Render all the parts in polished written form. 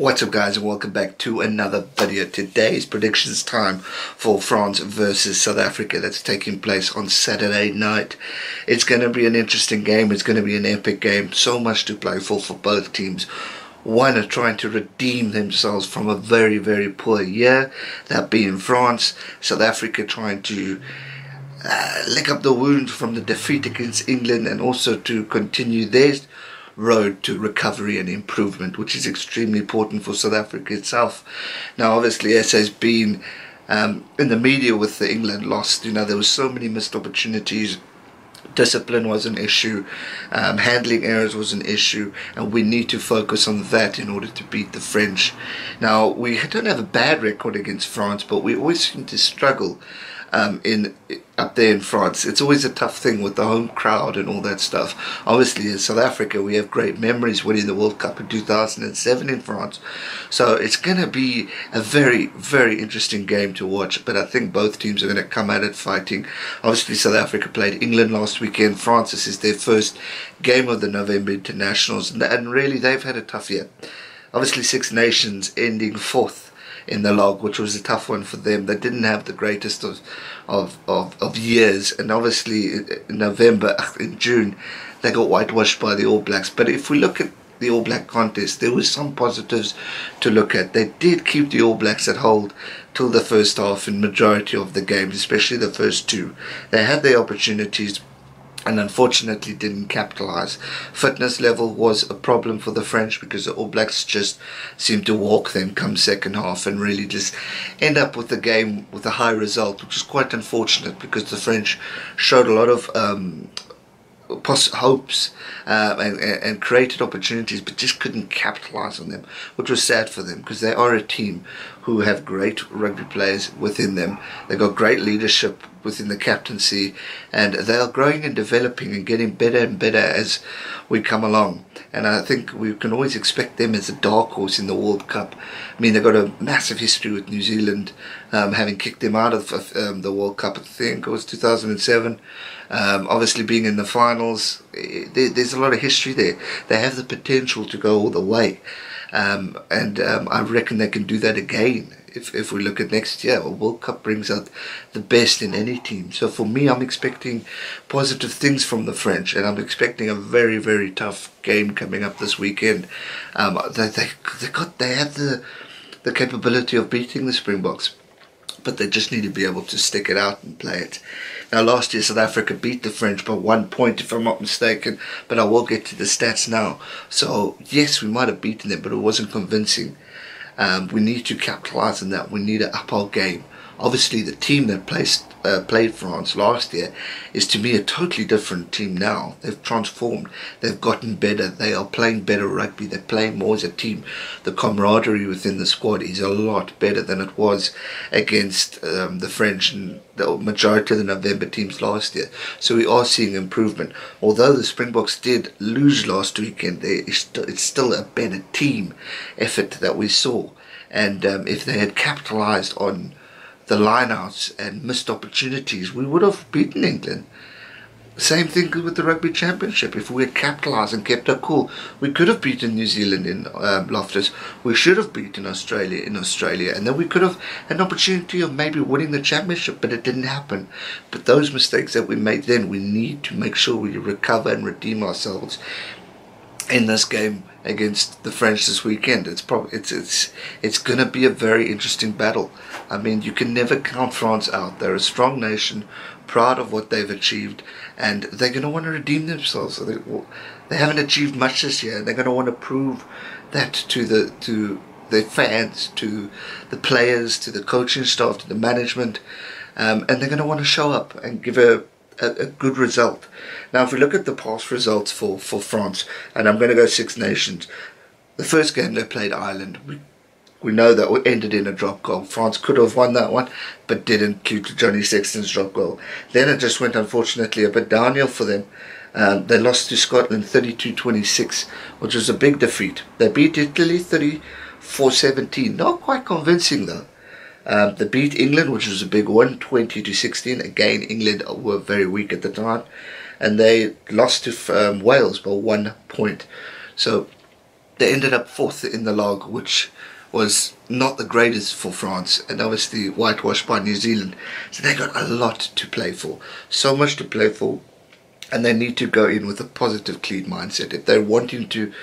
What's up guys, and welcome back to another video. Today's predictions time for France versus South Africa that's taking place on Saturday night. It's going to be an interesting game. It's going to be an epic game. So much to play for both teams. One are trying to redeem themselves from a very, very poor year, that being France. South Africa trying to lick up the wound from the defeat against England, and also to continue their road to recovery and improvement, which is extremely important for South Africa itself. Now obviously SA's been in the media with the England loss. There was so many missed opportunities. Discipline was an issue, handling errors was an issue, and we need to focus on that in order to beat the French. Now we don't have a bad record against France, but we always seem to struggle up there in France. It's always a tough thing with the home crowd and all that stuff. Obviously in South Africa we have great memories winning the World Cup in 2007 in France, so it's going to be a very, very interesting game to watch. But I think both teams are going to come at it fighting. Obviously South Africa played England last weekend. France, this is their first game of the November internationals, and really they've had a tough year. Obviously Six Nations ending fourth in the log, which was a tough one for them. They didn't have the greatest of years, and obviously in June they got whitewashed by the All Blacks. But if we look at the All Black contest, there was some positives to look at. They did keep the All Blacks at hold till the first half in majority of the games, especially the first two. They had their opportunities and unfortunately didn't capitalize. Fitness level was a problem for the French, because the All Blacks just seemed to walk them come second half and really just end up with the game with a high result, which is quite unfortunate because the French showed a lot of hopes and created opportunities, but just couldn't capitalize on them, which was sad for them, because they are a team who have great rugby players within them. They've got great leadership within the captaincy, and they are growing and developing and getting better and better as we come along. And I think we can always expect them as a dark horse in the World Cup. I mean, they've got a massive history with New Zealand, having kicked them out of the World Cup, I think it was 2007. Obviously being in the finals, there's a lot of history there. They have the potential to go all the way, and I reckon they can do that again. If we look at next year, a World Cup brings out the best in any team. So for me, I'm expecting positive things from the French, and I'm expecting a very, very tough game coming up this weekend. They have the capability of beating the Springboks, but they just need to be able to stick it out and play it. Now last year South Africa beat the French by 1 point, if I'm not mistaken, but I will get to the stats now. So yes, we might have beaten them, but it wasn't convincing. We need to capitalize on that. We need to up our game. Obviously the team that played France last year is, to me, a totally different team now. They've transformed. They've gotten better. They are playing better rugby. They're playing more as a team. The camaraderie within the squad is a lot better than it was against the French and the majority of the November teams last year. So we are seeing improvement. Although the Springboks did lose last weekend, it's still a better team effort that we saw. And if they had capitalized on the lineouts and missed opportunities, we would have beaten England. Same thing with the Rugby Championship. If we had capitalised and kept our cool, we could have beaten New Zealand in Loftus. We should have beaten Australia in Australia, and then we could have had an opportunity of maybe winning the championship, but it didn't happen. But those mistakes that we made then, we need to make sure we recover and redeem ourselves in this game against the French this weekend. It's going to be a very interesting battle. I mean, you can never count France out. They're a strong nation, proud of what they've achieved, and they're going to want to redeem themselves. So they haven't achieved much this year. They're going to want to prove that to their fans, to the players, to the coaching staff, to the management, and they're going to want to show up and give a good result. Now if we look at the past results for France, and I'm going to go Six Nations, the first game they played Ireland, we know that it ended in a drop goal. France could have won that one, but didn't, due to Johnny Sexton's drop goal. Then it just went, unfortunately, a bit downhill for them. They lost to Scotland 32-26, which was a big defeat. They beat Italy 34-17, not quite convincing though. They beat England, which was a big one, 20-16. Again, England were very weak at the time. And they lost to Wales by 1 point. So They ended up 4th in the log, which was not the greatest for France, and obviously whitewashed by New Zealand. So they got a lot to play for, so much to play for, and they need to go in with a positive, clean mindset. If they're wanting to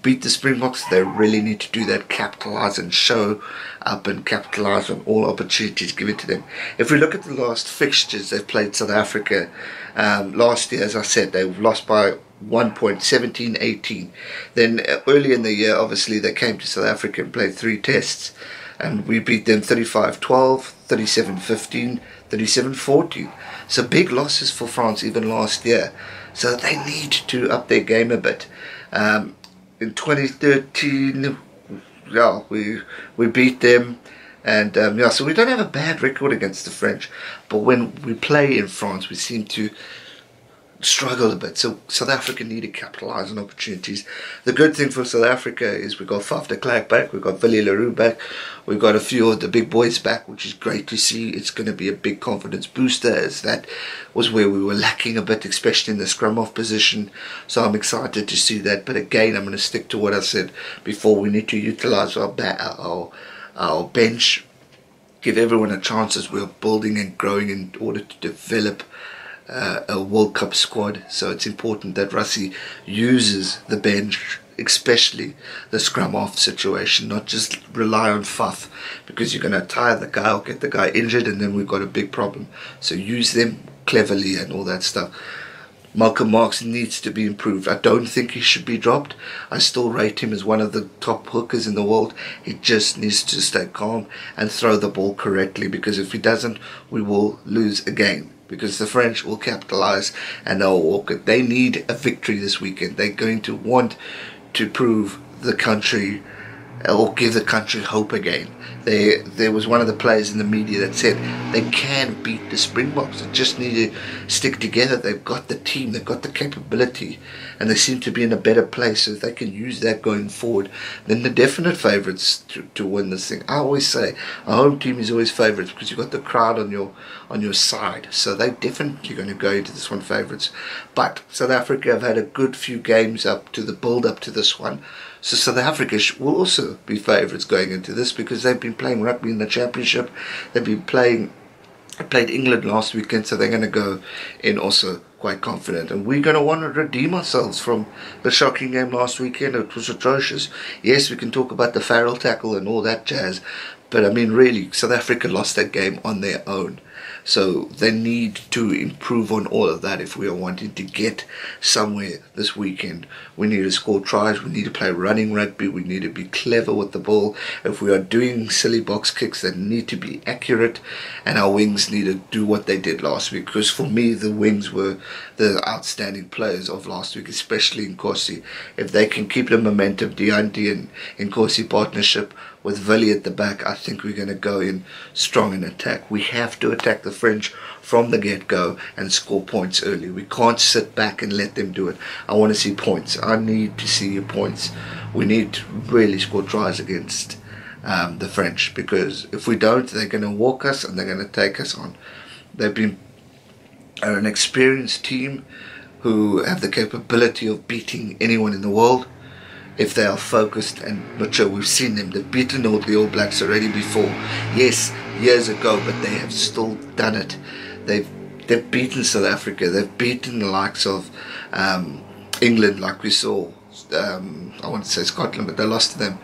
beat the Springboks, they really need to do that, capitalise and show up and capitalise on all opportunities given to them. If we look at the last fixtures, they've played South Africa. Last year, as I said, they lost by 1 point, 17-18. Then early in the year, obviously, they came to South Africa and played 3 tests, and we beat them 35-12, 37-15, 37-14. So big losses for France even last year. So they need to up their game a bit. In 2013, yeah, we beat them, and yeah, so we don't have a bad record against the French. But when we play in France, we seem to struggle a bit. So South Africa need to capitalise on opportunities. The good thing for South Africa is we've got Faf de Klerk back, we've got Willie Leroux back, we've got a few of the big boys back, which is great to see. It's going to be a big confidence booster, as that was where we were lacking a bit, especially in the scrum off position. So I'm excited to see that. But again, I'm going to stick to what I said before. We need to utilise our bench, give everyone a chance as we're building and growing in order to develop a World Cup squad. So it's important that Rassie uses the bench, especially the scrum off situation, not just rely on Faf, because you're going to tire the guy or get the guy injured, and then we've got a big problem. So use them cleverly and all that stuff. Malcolm Marx needs to be improved. I don't think he should be dropped. I still rate him as one of the top hookers in the world. He just needs to stay calm and throw the ball correctly, because if he doesn't, we will lose again. Because the French will capitalise and they'll walk it. They need a victory this weekend. They're going to want to prove the country, or give the country hope again. There was one of the players in the media that said they can beat the Springboks. They just need to stick together. They've got the team, they've got the capability, and they seem to be in a better place. So if they can use that going forward, then the definite favourites to win this thing. I always say a home team is always favourites, because you've got the crowd on your side. So they're definitely going to go into this one favourites. But South Africa have had a good few games up to the build up to this one. So South Africa will also be favourites going into this, because they've been playing rugby in the championship. They've been played England last weekend, so they're going to go in also quite confident. And we're going to want to redeem ourselves from the shocking game last weekend. It was atrocious. Yes, we can talk about the Farrell tackle and all that jazz, but I mean, really, South Africa lost that game on their own. So they need to improve on all of that if we are wanting to get somewhere this weekend. We need to score tries, we need to play running rugby, we need to be clever with the ball. If we are doing silly box kicks, they need to be accurate, and our wings need to do what they did last week. Because for me, the wings were the outstanding players of last week, especially in Nkosi. If they can keep the momentum, Deante and Nkosi partnership, with Villy at the back, I think we're going to go in strong in attack. We have to attack the French from the get-go and score points early. We can't sit back and let them do it. I want to see points. I need to see your points. We need to really score tries against the French, because if we don't, they're going to walk us and they're going to take us on. They've been an experienced team who have the capability of beating anyone in the world if they are focused and mature. We've seen them. They've beaten all the All Blacks already before. Yes, years ago, but they have still done it. They've beaten South Africa. They've beaten the likes of England, like we saw. I want to say Scotland, but they lost to them.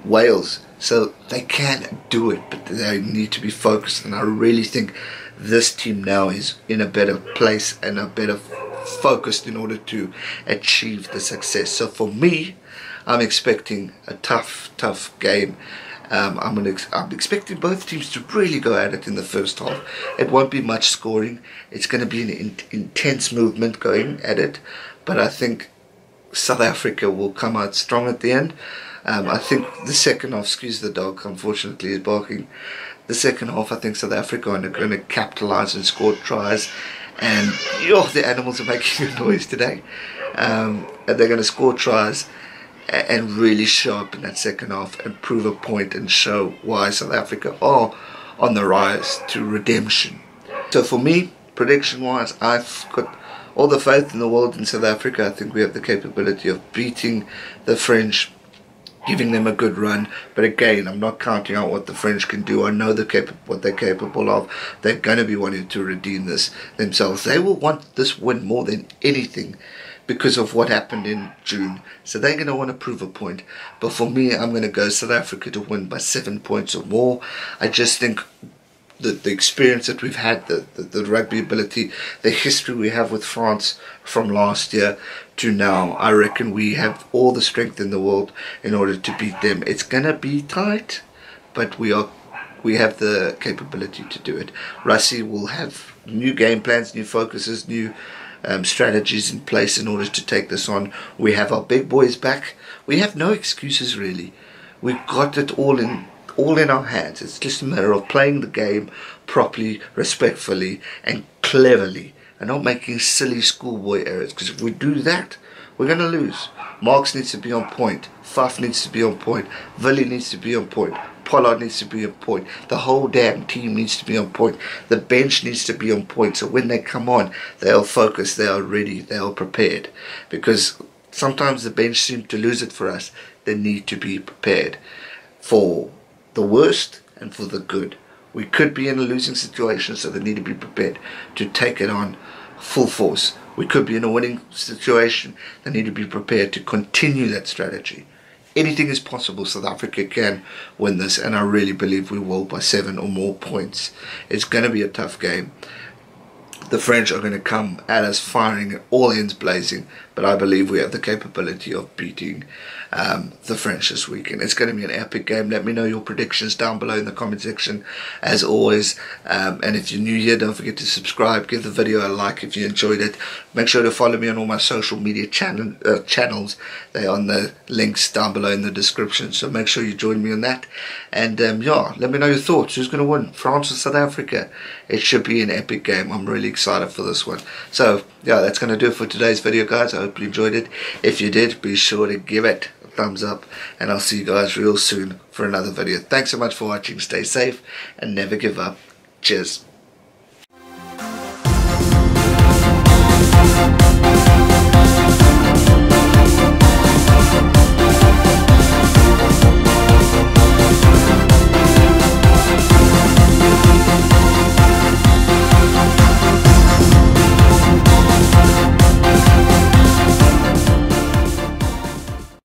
Wales. So they can do it, but they need to be focused. And I really think this team now is in a better place and a better focused in order to achieve the success. So for me, I'm expecting a tough game. I'm expecting both teams to really go at it in the first half. It won't be much scoring. It's going to be an intense movement going at it. But I think South Africa will come out strong at the end. I think the second half, excuse the dog, unfortunately, is barking. The second half, I think South Africa are going to capitalise and score tries. And the animals are making a noise today. And they're going to score tries and really show up in that second half and prove a point and show why South Africa are on the rise to redemption. So for me, prediction wise, I've got all the faith in the world in South Africa. I think we have the capability of beating the French, giving them a good run. But again, I'm not counting out what the French can do. I know what they're capable of. They're going to be wanting to redeem this themselves. They will want this win more than anything because of what happened in June. So they're going to want to prove a point. But for me, I'm going to go South Africa to win by 7 points or more. I just think the experience that we've had, the rugby ability, the history we have with France from last year to now, I reckon we have all the strength in the world in order to beat them. It's going to be tight, but we have the capability to do it. Rassie will have new game plans, new focuses, new strategies in place in order to take this on. We have our big boys back. We have no excuses really. We've got it all in our hands. It's just a matter of playing the game properly, respectfully and cleverly, and not making silly schoolboy errors, because if we do that, we're going to lose. Marks needs to be on point, Faf needs to be on point, Willie needs to be on point, Pollard needs to be on point, the whole damn team needs to be on point, the bench needs to be on point, so when they come on, they are focused, they are ready, they are prepared, because sometimes the bench seems to lose it for us. They need to be prepared for the worst and for the good. We could be in a losing situation, so they need to be prepared to take it on full force. We could be in a winning situation. They need to be prepared to continue that strategy. Anything is possible. South Africa can win this, and I really believe we will by 7 or more points. It's going to be a tough game. The French are going to come at us firing at all ends blazing, but I believe we have the capability of beating the French this weekend. It's going to be an epic game. Let me know your predictions down below in the comment section, as always. And if you're new here, don't forget to subscribe. Give the video a like if you enjoyed it. Make sure to follow me on all my social media channels. They're on the links down below in the description, so make sure you join me on that. And yeah, let me know your thoughts. Who's going to win, France or South Africa? It should be an epic game. I'm really excited for this one. So yeah, that's going to do it for today's video, guys. I hope you enjoyed it. If you did, be sure to give it a thumbs up, and I'll see you guys real soon for another video. Thanks so much for watching. Stay safe and never give up. Cheers.